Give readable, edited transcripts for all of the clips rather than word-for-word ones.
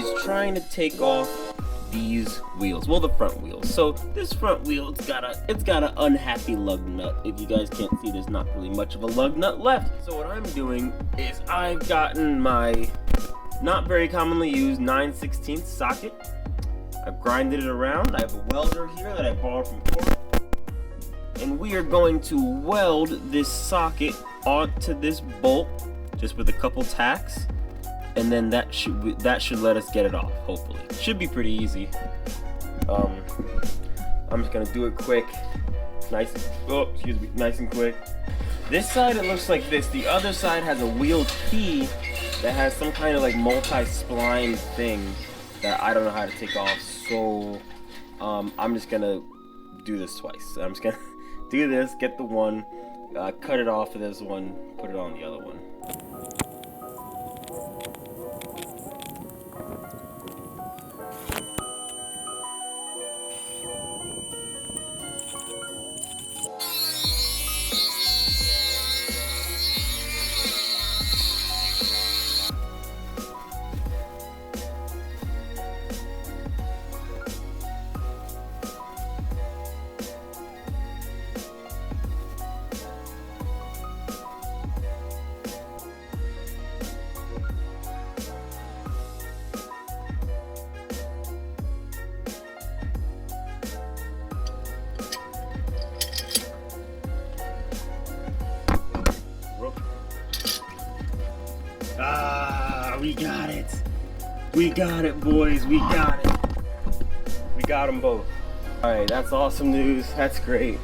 is trying to take off these wheels, well, the front wheels. So this front wheel, it's got an unhappy lug nut. If you guys can't see, there's not really much of a lug nut left. So what I'm doing is I've gotten my not very commonly used 9/16 socket. I've grinded it around. I have a welder here that I borrowed from Court, and we are going to weld this socket onto this bolt just with a couple tacks, and then that should let us get it off. Hopefully, should be pretty easy. I'm just gonna do it quick, nice and quick. This side, it looks like this. The other side has a wheel key that has some kind of like multi-spline thing that I don't know how to take off. So I'm just gonna do this twice. I'm just gonna do this, get the one, cut it off of this one, put it on the other one. We got it. We got it, boys. We got it. We got them both. All right, that's awesome news. That's great.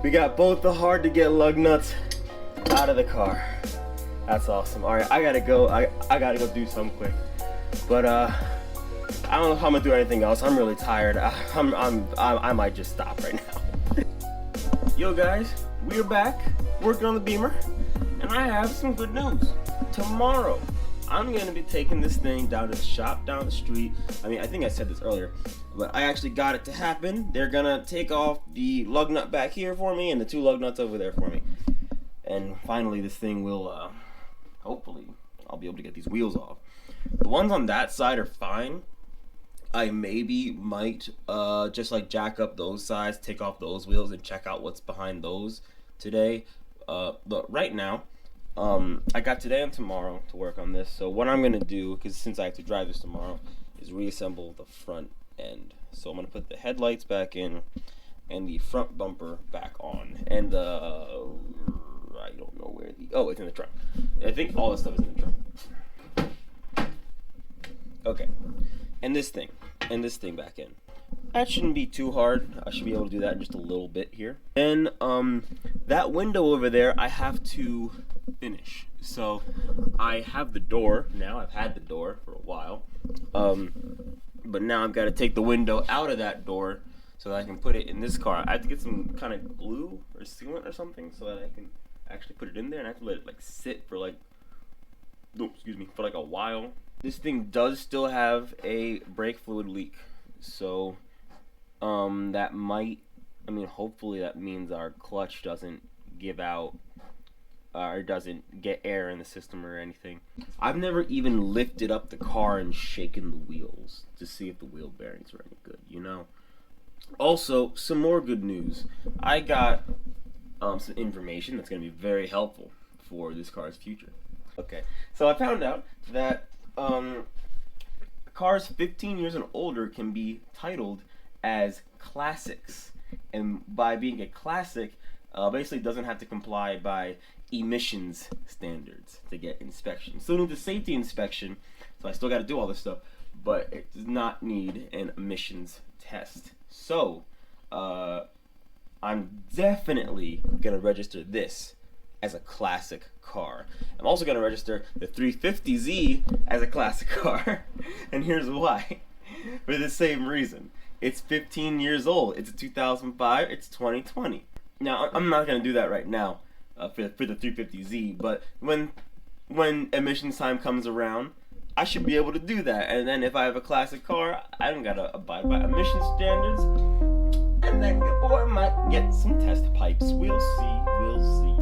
We got both the hard to get lug nuts out of the car. That's awesome. All right, I gotta go. I gotta go do something quick. But I don't know how I'm gonna do anything else. I'm really tired. I might just stop right now. Yo guys, we're back working on the Beamer, and I have some good news. Tomorrow, I'm gonna be taking this thing down to the shop down the street. I mean, I think I said this earlier, but I actually got it to happen. They're gonna take off the lug nut back here for me and the 2 lug nuts over there for me. And finally this thing will, hopefully, I'll be able to get these wheels off. The ones on that side are fine. I might just like jack up those sides, take off those wheels, and check out what's behind those today. But right now, I got today and tomorrow to work on this. So what I'm gonna do, because since I have to drive this tomorrow, is reassemble the front end. So I'm gonna put the headlights back in and the front bumper back on. And I don't know where it's in the trunk. I think all this stuff is in the trunk. Okay, and this thing back in. That shouldn't be too hard. I should be able to do that in just a little bit here. Then that window over there, I have to finish. So I have the door now. I've had the door for a while, but now I've got to take the window out of that door so that I can put it in this car. I have to get some kind of glue or sealant or something so that I can actually put it in there, and I have to let it like sit for like a while. This thing does still have a brake fluid leak, so that might, hopefully that means our clutch doesn't give out or doesn't get air in the system or anything. I've never even lifted up the car and shaken the wheels to see if the wheel bearings are any good, you know? Also, some more good news. I got some information that's going to be very helpful for this car's future. Okay, so I found out that cars 15 years and older can be titled as classics, and by being a classic, basically doesn't have to comply by emissions standards to get inspection. Still need the safety inspection, so I still got to do all this stuff, but it does not need an emissions test. So I'm definitely gonna register this as a classic car. I'm also gonna register the 350Z as a classic car, and here's why. For the same reason. It's 15 years old. It's a 2005. It's 2020. Now, I'm not gonna do that right now for the 350Z, but when emissions time comes around, I should be able to do that. And then if I have a classic car, I don't gotta abide by emission standards, and then or I might get some test pipes. We'll see. We'll see.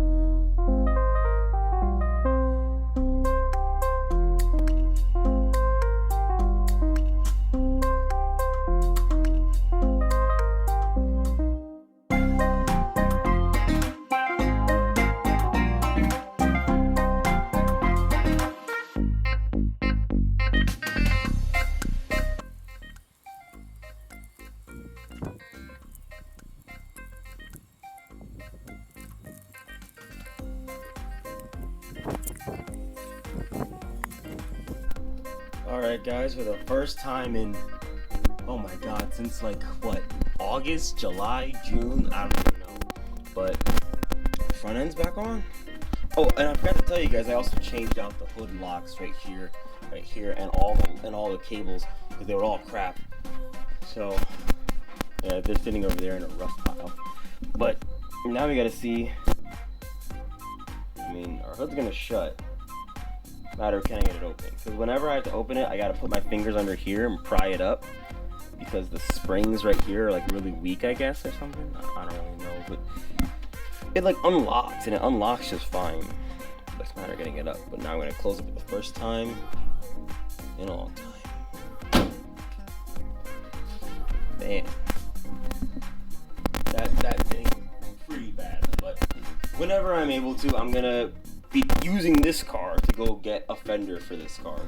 Alright guys, for the first time in, oh my god, since like what, August, July, June, I don't even know, but front end's back on. Oh, and I forgot to tell you guys, I also changed out the hood locks right here, and all the cables, because they were all crap. So yeah, they're sitting over there in a rust pile. But now we gotta see. I mean, our hood's gonna shut. Matter of can I get it open? Because whenever I have to open it, I gotta put my fingers under here and pry it up, because the springs right here are like really weak, I guess, or something. I don't really know, but it like unlocks, and it unlocks just fine. It's a matter of getting it up. But now I'm gonna close it for the first time in a long time. Man, that thing pretty bad. But whenever I'm able to, I'm gonna be using this car to go get a fender for this car.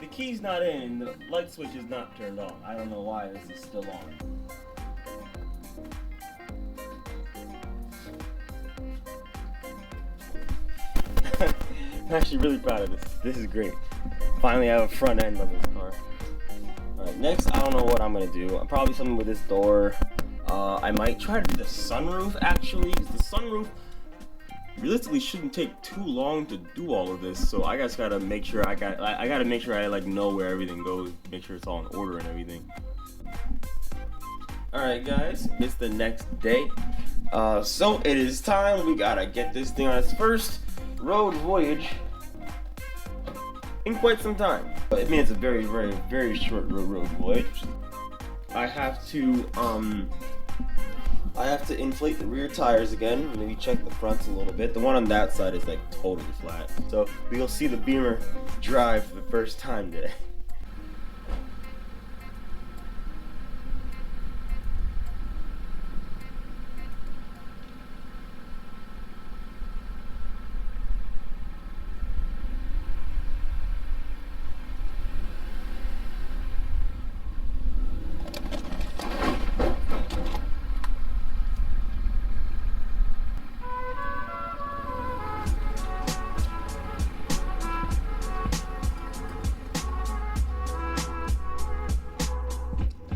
The key's not in, the light switch is not turned on. I don't know why this is still on. I'm actually really proud of this. This is great. Finally I have a front end on this car. Alright, next I don't know what I'm gonna do. Probably something with this door. I might try to do the sunroof actually, because the sunroof realistically shouldn't take too long to do all of this. So I just gotta make sure I gotta make sure I like know where everything goes, make sure it's all in order and everything. Alright guys, it's the next day. So it is time. We gotta get this thing on its first road voyage in quite some time. But I mean, it's a very, very, very short road voyage. I have to inflate the rear tires again, maybe check the fronts a little bit. The one on that side is like totally flat. So we'll see the Beamer drive for the first time today.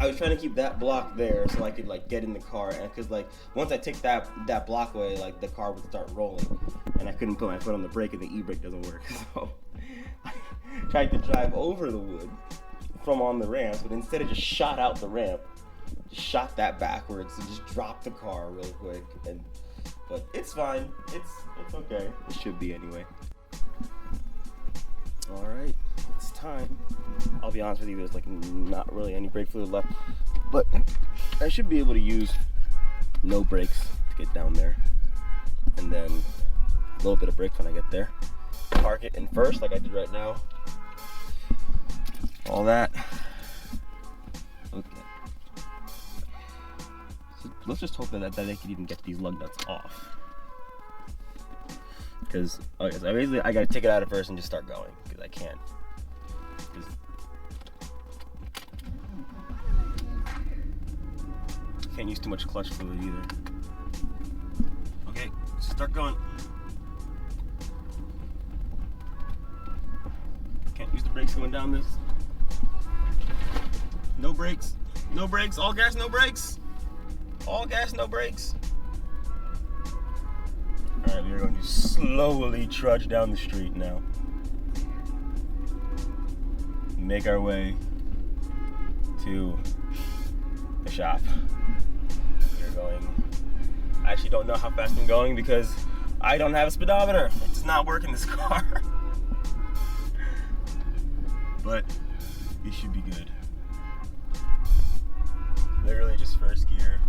I was trying to keep that block there so I could like get in the car, and because like once I take that block away, like the car would start rolling, and I couldn't put my foot on the brake, and the e-brake doesn't work. So I tried to drive over the wood from on the ramp, but instead it just shot out the ramp, just shot that backwards, and just dropped the car real quick. But it's fine. It's okay. It should be anyway. All right, it's time. I'll be honest with you, there's like not really any brake fluid left, but I should be able to use no brakes to get down there, and then a little bit of brakes when I get there. Park it in first like I did right now. All that. Okay. So let's just hope that they can even get these lug nuts off. Because okay, so basically I gotta take it out of first and just start going, because I can't. Can't use too much clutch fluid either. Okay, start going. Can't use the brakes going down this. No brakes. No brakes. All gas, no brakes. All gas, no brakes. Alright, we're going to slowly trudge down the street now. Make our way to the shop. We're going. I actually don't know how fast I'm going because I don't have a speedometer. It does not work in this car. But it should be good. Literally just first gear.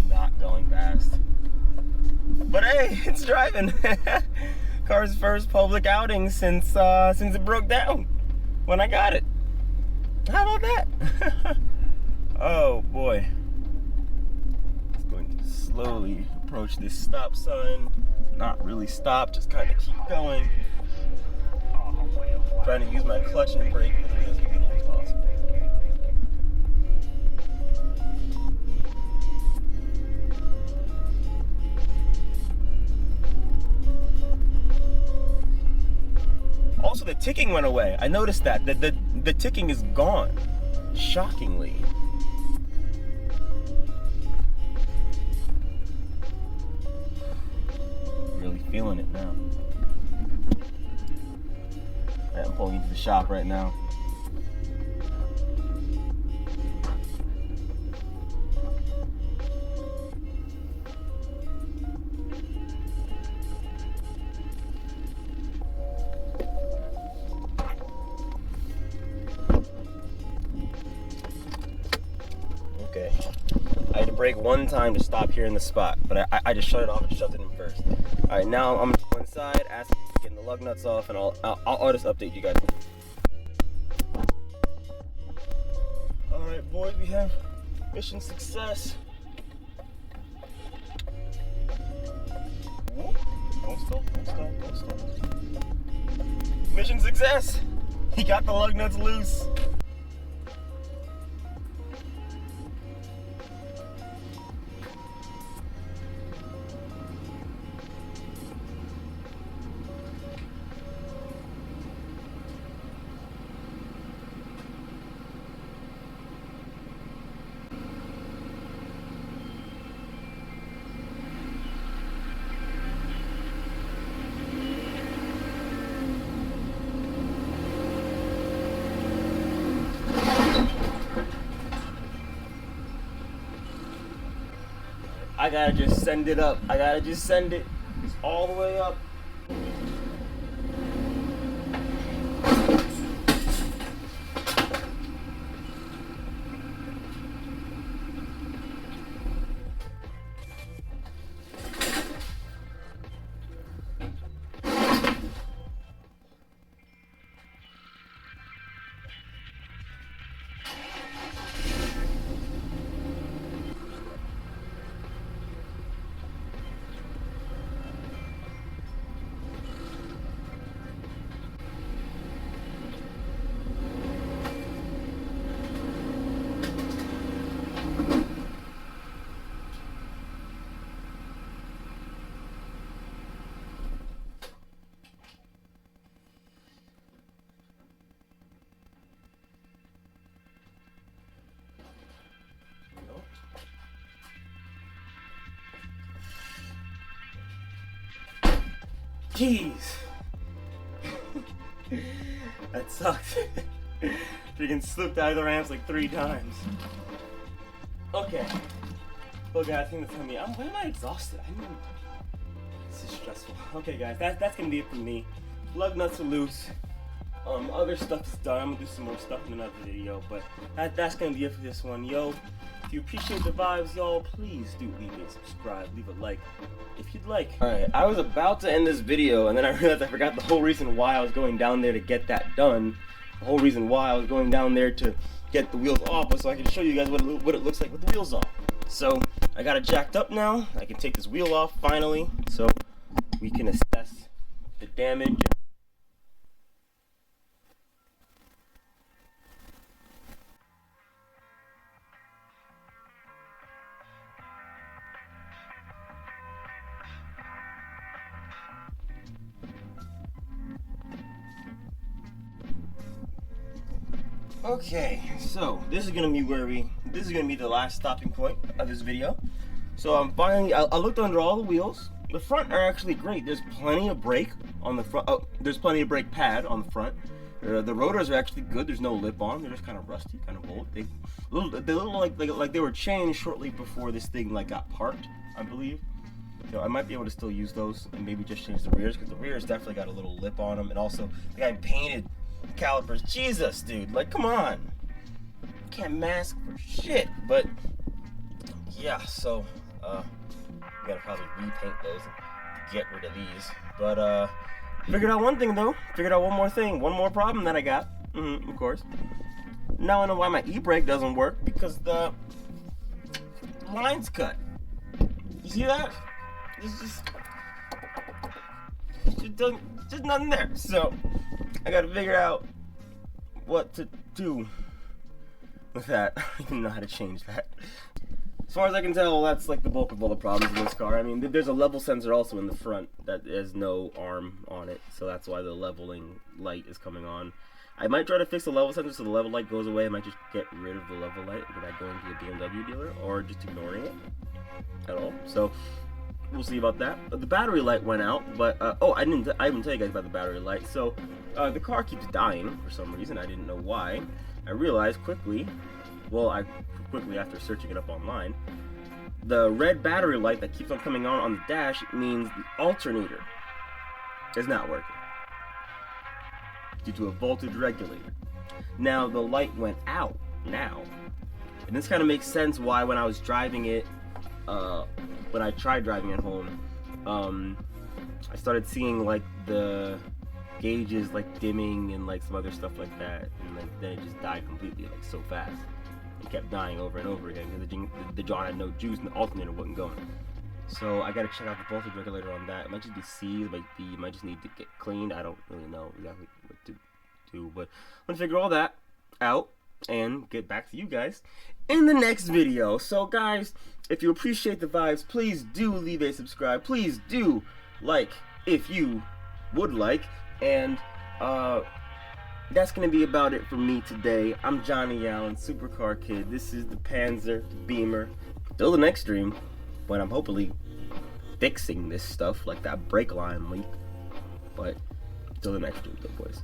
Not going fast. But hey, it's driving. Car's first public outing since it broke down when I got it. How about that? Oh boy. It's going to slowly approach this stop sign. Not really stop, just kind of keep going. Trying to use my clutch and brake as little as possible. Also, the ticking went away. I noticed that. The ticking is gone. Shockingly. Really feeling it now. Alright, I'm pulling into the shop right now. Okay. I had to brake one time to stop here in the spot, but I just shut it off and shoved it in first. Alright, now I'm gonna go inside, ask him to get the lug nuts off, and I'll just update you guys. Alright, boys, we have mission success. Whoop. Don't stop, don't stop, don't stop. Mission success! He got the lug nuts loose. I gotta just send it up. I gotta just send it all the way up. Jeez. That sucks. Freaking slipped out of the ramps like 3 times. Okay. Well, guys, I think that's gonna be. Why am I exhausted? I mean, this is stressful. Okay, guys, that's gonna be it for me. Lug nuts are loose. Other stuff is done. I'm gonna do some more stuff in another video, but that's gonna be it for this one. Yo, if you appreciate the vibes, y'all, please do leave me a subscribe, leave a like if you'd like. Alright, I was about to end this video, and then I realized I forgot the whole reason why I was going down there to get that done. The whole reason why I was going down there to get the wheels off was so I can show you guys what it looks like with the wheels off. So, I got it jacked up now. I can take this wheel off finally, so we can assess the damage. Okay, so this is gonna be the last stopping point of this video. So I'm finally, I looked under all the wheels. The front are actually great. There's plenty of brake on the front. Oh, there's plenty of brake pad on the front. The rotors are actually good. There's no lip on. They're just kind of rusty, kind of old. They look like they were changed shortly before this thing got parked, I believe. So I might be able to still use those and maybe just change the rears, because the rears definitely got a little lip on them, and also they got painted calipers. Jesus, dude, like, come on. You can't mask for shit. But yeah, so we gotta probably repaint those and get rid of these. But figured out one thing though. Figured out one more thing. One more problem that I got. Of course. Now I know why my e-brake doesn't work, because the line's cut. You see that? It's just nothing there. So I gotta figure out what to do with that. I don't even know how to change that. as far as I can tell, that's like the bulk of all the problems in this car. I mean, there's a level sensor also in the front that has no arm on it, so that's why the leveling light is coming on. I might try to fix the level sensor so the level light goes away. I might just get rid of the level light without going to the BMW dealer, or just ignoring it at all. So we'll see about that. The battery light went out, but oh, I didn't tell you guys about the battery light. So the car keeps dying for some reason. I didn't know why. I realized quickly, quickly after searching it up online, the red battery light that keeps on coming on the dash means the alternator is not working due to a voltage regulator. Now the light went out now, and this kind of makes sense why when I was driving it, when I tried driving it home, I started seeing like the gauges like dimming and like some other stuff like that, and like then it just died completely, like so fast. It kept dying over and over again because the John had no juice and the alternator wasn't going. So I gotta check out the voltage regulator on that. It might just be C, it might just need to get cleaned. I don't really know exactly what to do, but I'm gonna figure all that out and get back to you guys in the next video. So guys, if you appreciate the vibes, please do leave a subscribe. Please do like if you would like, and that's gonna be about it for me today. I'm Johnny Allen, Supercar Kid. This is the Panzer, the Beamer. Till the next stream, when I'm hopefully fixing this stuff like that brake line leak. But till the next stream, though, boys.